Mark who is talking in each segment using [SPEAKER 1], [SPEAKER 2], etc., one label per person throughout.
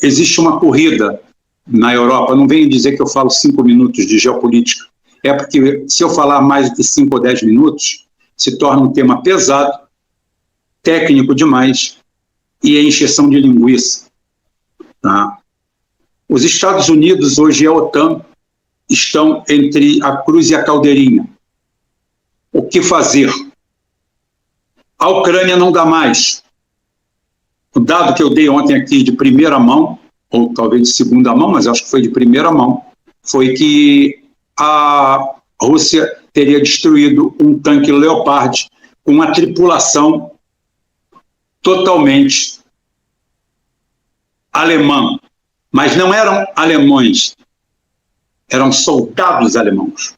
[SPEAKER 1] existe uma corrida na Europa, não venho dizer que eu falo 5 minutos de geopolítica, é porque se eu falar mais de 5 ou 10 minutos, se torna um tema pesado, técnico demais e é encheção de linguiça. Tá? Os Estados Unidos hoje e a OTAN estão entre a cruz e a caldeirinha. O que fazer? A Ucrânia não dá mais. O dado que eu dei ontem aqui de primeira mão, ou talvez de segunda mão, mas acho que foi de primeira mão, foi que a Rússia teria destruído um tanque Leopard com uma tripulação totalmente alemã. Mas não eram alemães, eram soldados alemãos.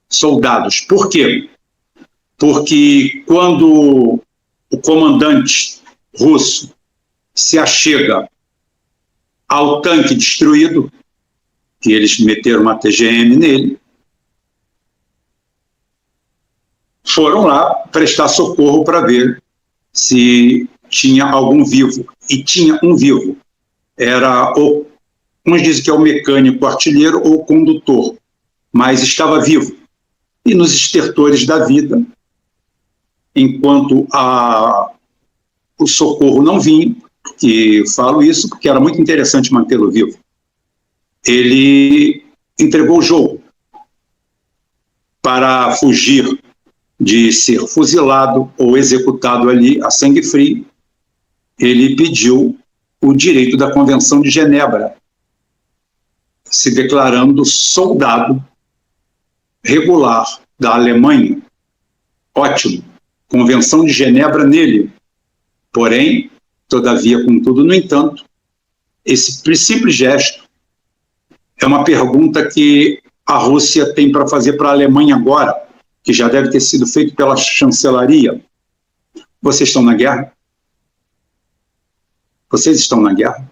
[SPEAKER 1] Soldados. Por quê? Porque quando o comandante russo se achega ao tanque destruído, que eles meteram uma TGM nele, foram lá prestar socorro para ver se tinha algum vivo. E tinha um vivo. Era, uns dizem que é o mecânico, o artilheiro ou o condutor, mas estava vivo. E nos estertores da vida, enquanto o socorro não vinha, que falo isso porque era muito interessante mantê-lo vivo, ele entregou o jogo para fugir de ser fuzilado ou executado ali a sangue frio. Ele pediu o direito da Convenção de Genebra, se declarando soldado regular da Alemanha. Ótimo, Convenção de Genebra nele. Porém, todavia, contudo, no entanto, esse simples gesto é uma pergunta que a Rússia tem para fazer para a Alemanha agora, que já deve ter sido feito pela chancelaria. Vocês estão na guerra? Vocês estão na guerra?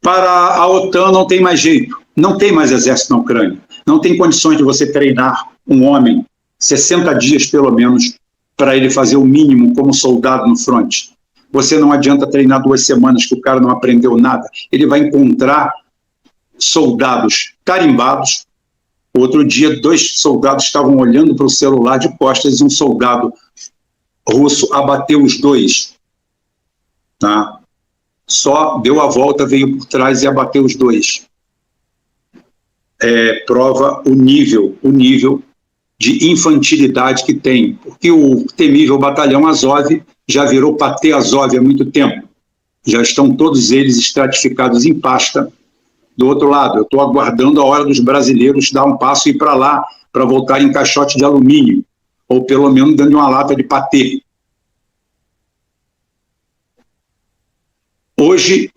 [SPEAKER 1] Para a OTAN não tem mais jeito, não tem mais exército na Ucrânia, não tem condições de você treinar um homem 60 dias pelo menos para ele fazer o mínimo como soldado no fronte. Você não adianta treinar 2 semanas que o cara não aprendeu nada, ele vai encontrar soldados carimbados. Outro dia 2 soldados estavam olhando para o celular de costas e um soldado russo abateu os 2. Tá? Só deu a volta, veio por trás e abateu os 2. Prova o nível de infantilidade que tem, porque o temível batalhão Azov já virou Patê Azov há muito tempo. Já estão todos eles estratificados em pasta. Do outro lado, eu estou aguardando a hora dos brasileiros dar um passo e ir para lá, para voltar em caixote de alumínio, ou pelo menos dentro de uma lata de patê. Hoje,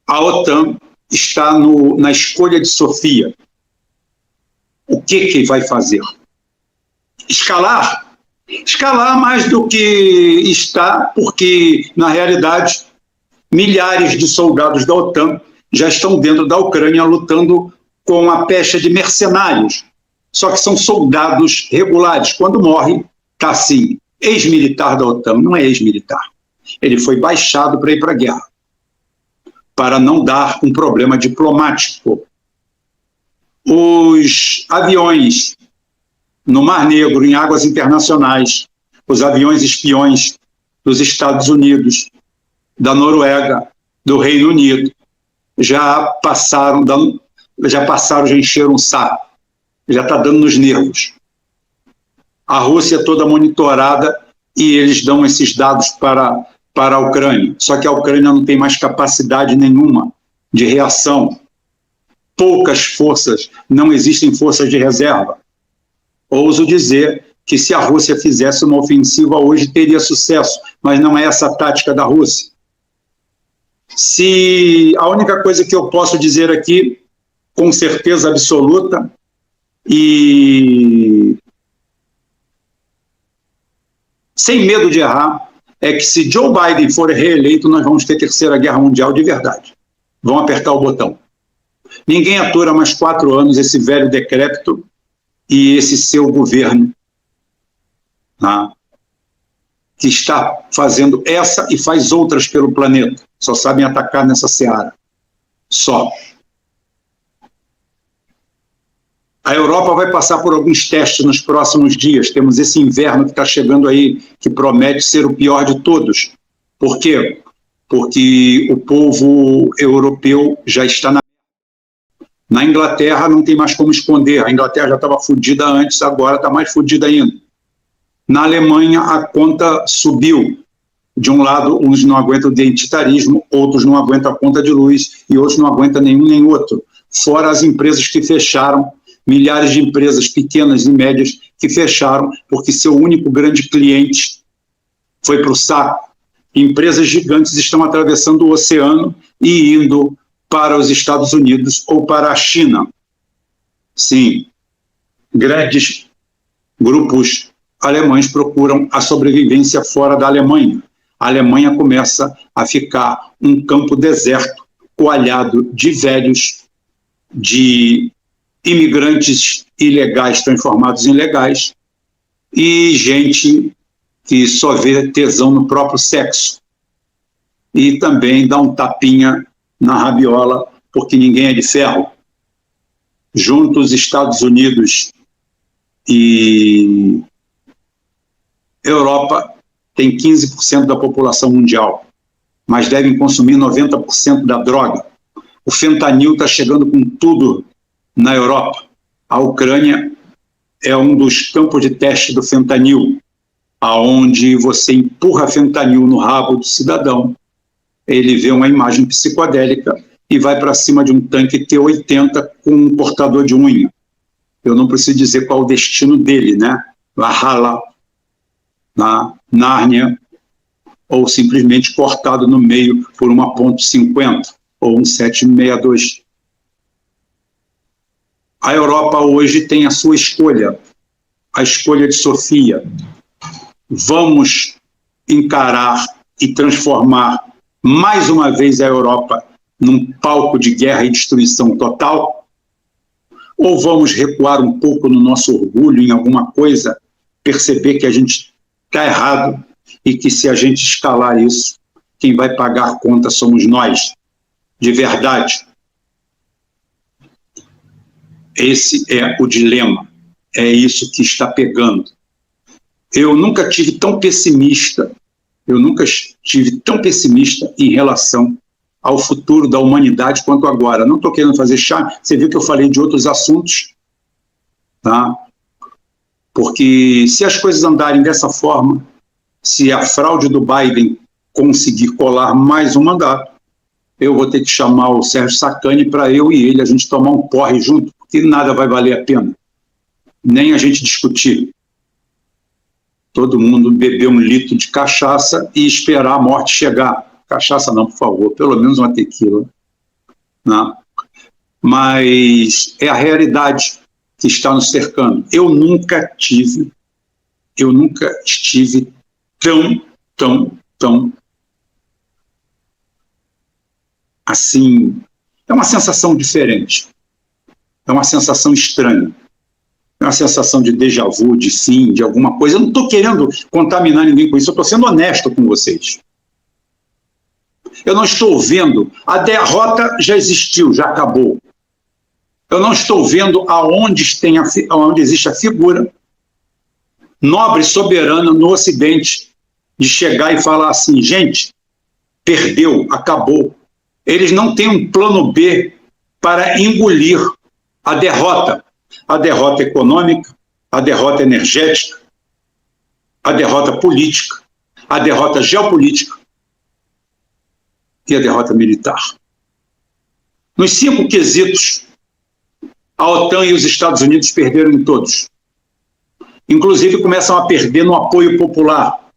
[SPEAKER 1] a OTAN está na escolha de Sofia. O que vai fazer? Escalar? Escalar mais do que está, porque, na realidade, milhares de soldados da OTAN já estão dentro da Ucrânia lutando com a pecha de mercenários. Só que são soldados regulares. Quando morre, está assim, ex-militar da OTAN. Não é ex-militar. Ele foi baixado para ir para a guerra, para não dar um problema diplomático. Os aviões no Mar Negro, em águas internacionais, os aviões espiões dos Estados Unidos, da Noruega, do Reino Unido, já passaram, já encheram o saco, já está dando nos nervos. A Rússia toda monitorada e eles dão esses dados para a Ucrânia. Só que a Ucrânia não tem mais capacidade nenhuma de reação. Poucas forças, não existem forças de reserva. Ouso dizer que se a Rússia fizesse uma ofensiva hoje teria sucesso, mas não é essa a tática da Rússia. Se a única coisa que eu posso dizer aqui, com certeza absoluta, e sem medo de errar, é que se Joe Biden for reeleito, nós vamos ter 3ª Guerra Mundial de verdade. Vão apertar o botão. Ninguém atura mais 4 anos esse velho decrépito e esse seu governo. Tá? que está fazendo essa e faz outras pelo planeta. Só sabem atacar nessa seara. Só. A Europa vai passar por alguns testes nos próximos dias. Temos esse inverno que está chegando aí, que promete ser o pior de todos. Por quê? Porque o povo europeu já está na Inglaterra, não tem mais como esconder. A Inglaterra já estava fodida antes, agora está mais fodida ainda. Na Alemanha, a conta subiu. De um lado, uns não aguentam o identitarismo, outros não aguentam a conta de luz e outros não aguentam nenhum nem outro. Fora as empresas que fecharam, milhares de empresas pequenas e médias que fecharam porque seu único grande cliente foi para o saco. Empresas gigantes estão atravessando o oceano e indo para os Estados Unidos ou para a China. Sim, grandes grupos alemães procuram a sobrevivência fora da Alemanha. A Alemanha começa a ficar um campo deserto, coalhado de velhos, de imigrantes ilegais transformados em legais e gente que só vê tesão no próprio sexo. E também dá um tapinha na rabiola, porque ninguém é de ferro. Junto os Estados Unidos e Europa tem 15% da população mundial, mas devem consumir 90% da droga. O fentanil está chegando com tudo na Europa. A Ucrânia é um dos campos de teste do fentanil, aonde você empurra fentanil no rabo do cidadão, ele vê uma imagem psicodélica e vai para cima de um tanque T-80 com um cortador de unha. Eu não preciso dizer qual o destino dele, né? Valhalla, na Nárnia, ou simplesmente cortado no meio por uma .50 ou um 762. A Europa hoje tem a sua escolha, a escolha de Sofia. Vamos encarar e transformar mais uma vez a Europa num palco de guerra e destruição total? Ou vamos recuar um pouco no nosso orgulho em alguma coisa, perceber que a gente está errado e que se a gente escalar isso, quem vai pagar a conta somos nós, de verdade? Esse é o dilema, é isso que está pegando. Eu nunca tive tão pessimista em relação ao futuro da humanidade quanto agora. Não estou querendo fazer chá, você viu que eu falei de outros assuntos, tá? Porque se as coisas andarem dessa forma, se a fraude do Biden conseguir colar mais um mandato, eu vou ter que chamar o Sérgio Sacani para eu e ele, a gente tomar um porre junto, porque nada vai valer a pena, nem a gente discutir. Todo mundo beber um litro de cachaça e esperar a morte chegar. Cachaça não, por favor, pelo menos uma tequila. Né? Mas é a realidade que está nos cercando. Eu nunca estive tão assim. É uma sensação diferente. É uma sensação estranha. É uma sensação de déjà vu, de fim, de alguma coisa. Eu não estou querendo contaminar ninguém com isso, eu estou sendo honesto com vocês. Eu não estou vendo, a derrota já existiu, já acabou. Eu não estou vendo aonde existe a figura nobre, soberana no Ocidente, de chegar e falar assim, gente, perdeu, acabou. Eles não têm um plano B para engolir a derrota econômica, a derrota energética, a derrota política, a derrota geopolítica e a derrota militar. Nos 5 quesitos, a OTAN e os Estados Unidos perderam em todos. Inclusive começam a perder no apoio popular.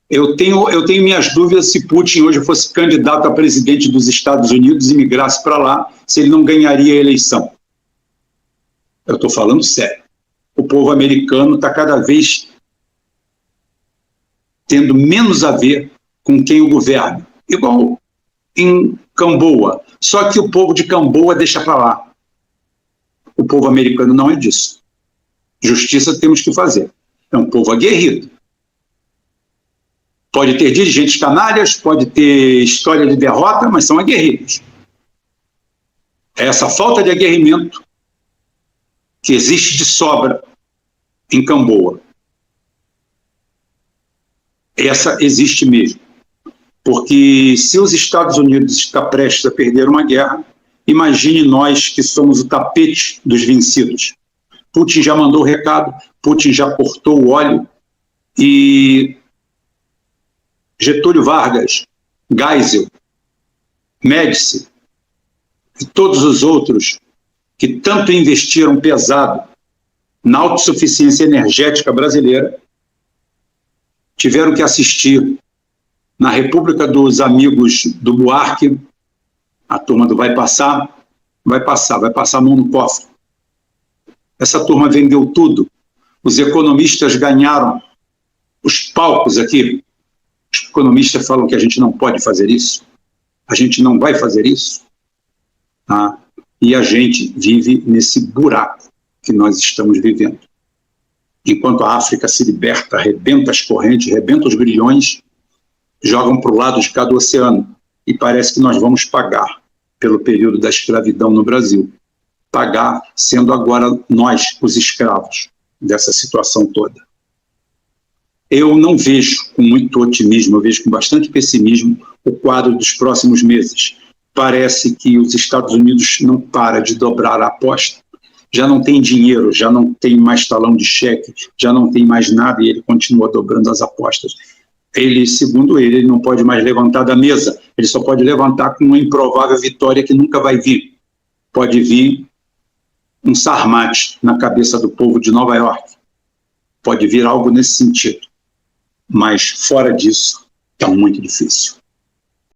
[SPEAKER 1] Eu tenho minhas dúvidas se Putin hoje fosse candidato a presidente dos Estados Unidos e migrasse para lá, se ele não ganharia a eleição. Eu estou falando sério. O povo americano está cada vez tendo menos a ver com quem o governa. Igual em Camboa. Só que o povo de Camboa deixa para lá. O povo americano não é disso. Justiça temos que fazer. É um povo aguerrido. Pode ter dirigentes canalhas, pode ter história de derrota, mas são aguerridos. Essa falta de aguerrimento que existe de sobra em Camboa, essa existe mesmo. Porque se os Estados Unidos estão prestes a perder uma guerra, imagine nós que somos o tapete dos vencidos. Putin já mandou o recado, Putin já cortou o óleo e Getúlio Vargas, Geisel, Médici e todos os outros que tanto investiram pesado na autossuficiência energética brasileira tiveram que assistir na República dos Amigos do Buarque, a turma do vai passar a mão no cofre. Essa turma vendeu tudo. Os economistas ganharam os palcos aqui. Os economistas falam que a gente não pode fazer isso. A gente não vai fazer isso. Tá? E a gente vive nesse buraco que nós estamos vivendo. Enquanto a África se liberta, arrebenta as correntes, arrebenta os grilhões, jogam para o lado de cada oceano. E parece que nós vamos pagar pelo período da escravidão no Brasil. Pagar sendo agora nós os escravos dessa situação toda. Eu não vejo com muito otimismo, eu vejo com bastante pessimismo o quadro dos próximos meses. Parece que os Estados Unidos não param de dobrar a aposta. Já não tem dinheiro, já não tem mais talão de cheque, já não tem mais nada e ele continua dobrando as apostas. Ele, segundo ele não pode mais levantar da mesa, ele só pode levantar com uma improvável vitória que nunca vai vir. Pode vir um Sarmate na cabeça do povo de Nova York. Pode vir algo nesse sentido. Mas fora disso, está muito difícil.